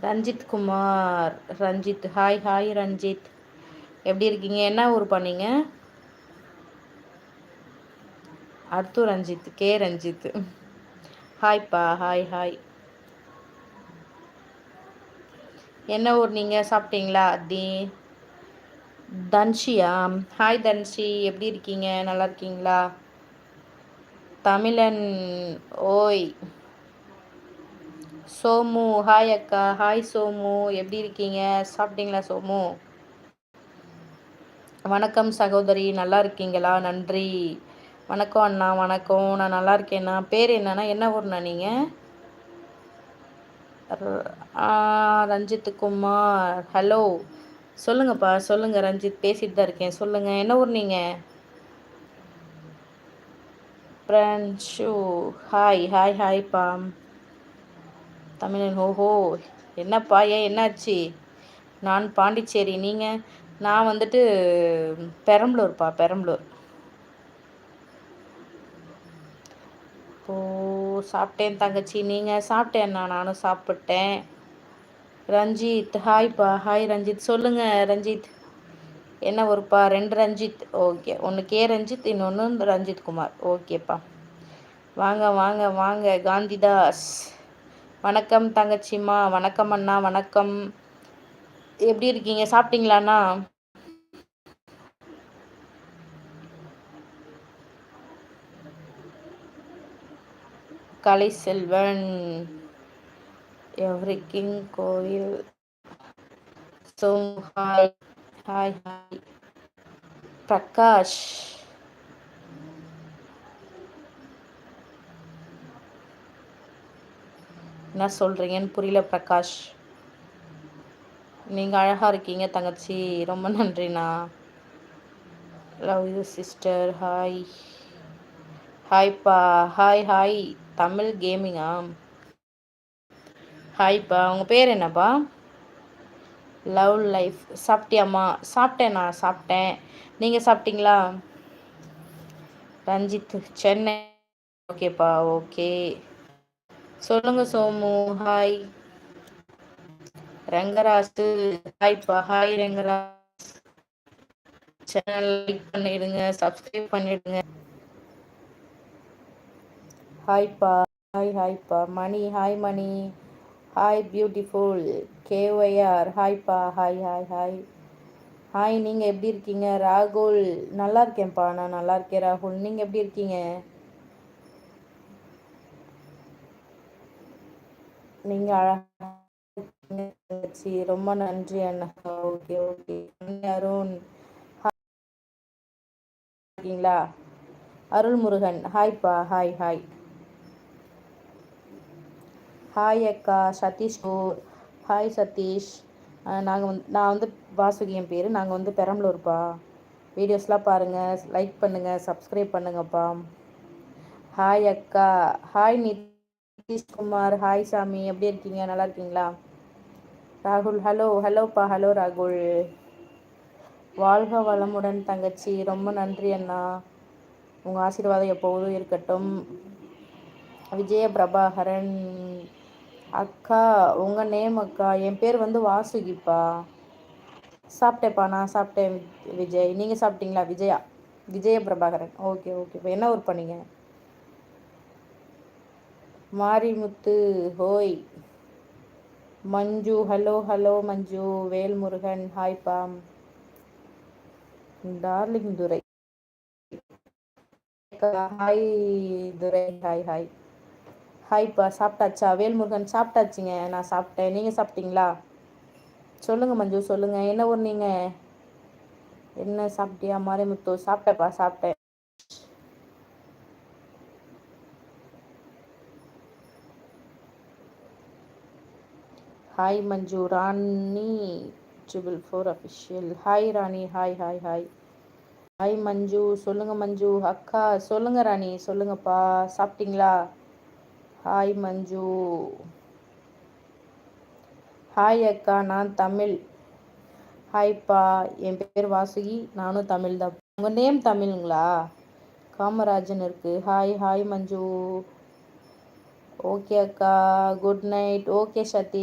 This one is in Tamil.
ரஞ்சித் குமார். ரஞ்சித் ஹாய் ஹாய் ரஞ்சித், எப்படி இருக்கீங்க? என்ன ஊர் பண்ணீங்க? அடுத்து ரஞ்சித் கே ரஞ்சித். ஹாய்ப்பா ஹாய் ஹாய். என்ன ஊர் நீங்கள்? சாப்பிட்டீங்களா? தன்ஷியா? ஹாய் தன்ஷி, எப்படி இருக்கீங்க? நல்லா இருக்கீங்களா? தமிழன் ஓய். சோமு ஹாய் அக்கா. ஹாய் சோமு, எப்படி இருக்கீங்க? சாப்பிட்டீங்களா சோமு? வணக்கம் சகோதரி, நல்லா இருக்கீங்களா? நன்றி. வணக்கம் அண்ணா. வணக்கம், நான் நல்லா இருக்கேண்ணா. பேர் என்னண்ணா? என்ன ஊர்ண்ணா நீங்கள்? ரஞ்சித் குமார் ஹலோ. சொல்லுங்கப்பா சொல்லுங்கள் ரஞ்சித், பேசிட்டு தான் இருக்கேன். சொல்லுங்கள், என்ன ஊர் நீங்கள்? பிரான்ஷு ஹாய் ஹாய் ஹாய்ப்பா. தமிழன் ஓஹோ. என்னப்பா, ஏன் என்னாச்சு? நான் பாண்டிச்சேரி, நீங்கள்? நான் வந்துட்டு பெரம்பலூர்ப்பா, பெரம்பலூர். ஓ சாப்பிட்டேன் தங்கச்சி, நீங்கள்? சாப்பிட்டேன்னா நானும் சாப்பிட்டேன். ரஞ்சித் ஹாய்ப்பா. ஹாய் ரஞ்சித், சொல்லுங்கள் ரஞ்சித். என்ன ஒருப்பா? 2 ரஞ்சித். ஓகே, ஒன்று கே ரஞ்சித், இன்னொன்று ரஞ்சித் குமார். ஓகேப்பா. வாங்க வாங்க வாங்க காந்திதாஸ். வணக்கம் தங்கச்சிம்மா. வணக்கம் அண்ணா. வணக்கம், எப்படி இருக்கீங்க? சாப்பிட்டீங்களாண்ணா? கலை செல்வன் எவ்ரி கிங் கோயில். Hi hi hi. பிரகாஷ் என்ன சொல்கிறீங்கன்னு புரியல பிரகாஷ். நீங்கள் அழகாக இருக்கீங்க தங்கச்சி, ரொம்ப நன்றிண்ணா. Love you sister. ஹாய் ஹாய்ப்பா. Hi hi. தமிழ் கேமிங்கா? ஹாய்ப்பா. உங்கள் பேர் என்னப்பா? Love life. சாப்பிட்டியாம்மா? சாப்பிட்டேண்ணா, சாப்பிட்டேன். நீங்கள் சாப்பிட்டீங்களா? ரஞ்சித் சென்னை. ஓகேப்பா ஓகே. சொல்லுங்க சோமு. ஹாய் ரங்கராசு. ஹாய்ப்பா. ஹாய் ரங்கராஜ். சேனல் லைக் பண்ணிடுங்க, சப்ஸ்கிரைப் பண்ணிடுங்க. ஹாய்ப்பா. ஹாய் ஹாய்ப்பா. Mani hi Mani. Hi beautiful KYR. ஹாய்ப்பா. Hi hi hi hi. நீங்கள் எப்படி இருக்கீங்க? ராகுல் நல்லா இருக்கேன்ப்பா, நான் நல்லா இருக்கேன் ராகுல். நீங்கள் எப்படி இருக்கீங்க? நீங்கள் அழகாக ரொம்ப நன்றி அண்ணா. Okay okay. அருண் இருக்கீங்களா? அருள்முருகன் ஹாய்ப்பா. ஹாய் ஹாய் ஹாய் அக்கா. சதீஷ் ஹாய் சதீஷ். நான் வந்து வாசுகி என் பேர். நாங்கள் வந்து பெரம்பலூர்ப்பா. வீடியோஸ்லாம் பாருங்கள், லைக் பண்ணுங்கள், சப்ஸ்கிரைப் பண்ணுங்கப்பா. ஹாய் அக்கா. ஹாய் நிதிஷ்குமார். ஹாய் சாமி, எப்படி இருக்கீங்க? நல்லா இருக்கீங்களா? ராகுல் ஹலோ. ஹலோப்பா. ஹலோ ராகுல். வாழ்க வளமுடன் தங்கச்சி, ரொம்ப நன்றி அண்ணா. உங்கள் ஆசீர்வாதம் எப்போதும் இருக்கட்டும். விஜய பிரபாகரன் அக்கா. உங்கள் நேம் அக்கா? என் பேர் வந்து வாசுகிப்பா. சாப்பிட்டேப்பா, நான் சாப்பிட்டேன் விஜய். நீங்கள் சாப்பிட்டீங்களா? விஜயா? விஜய பிரபாகரன். Okay okay. இப்போ என்ன ஒர்க் பண்ணீங்க? மாரிமுத்து ஹோய். மஞ்சு ஹலோ. ஹலோ மஞ்சு. வேல்முருகன் ஹாய்ப்பா. Darling Durai hi Durai. Hi hi ஹாய்ப்பா. சாப்பிட்டாச்சா? வேல்முருகன் சாப்பிட்டாச்சுங்க, நான் சாப்பிட்டேன். நீங்கள் சாப்பிட்டீங்களா? சொல்லுங்கள் மஞ்சு, சொல்லுங்கள். என்ன ஊர் நீங்கள்? என்ன சாப்பிட்டியா மாரிமுத்து? சாப்பிட்டேப்பா, சாப்பிட்டேன். ஹாய் மஞ்சு. ராணி 444 அஃபிஷியல். ஹாய் ராணி. ஹாய் ஹாய் ஹாய் ஹாய் மஞ்சு. சொல்லுங்கள் மஞ்சு. அக்கா சொல்லுங்கள் ராணி, சொல்லுங்கப்பா. சாப்பிட்டீங்களா? ஹாய் மஞ்சு. ஹாய் அக்கா, நான் தமிழ். ஹாய்ப்பா. என் பேர் வாசுகி, நானும் தமிழ் தான். உங்கள் நேம் தமிழுங்களா? காமராஜன் இருக்குது. ஹாய் ஹாய் மஞ்சு. ஓகே அக்கா, குட் நைட். ஓகே சதீஷ்.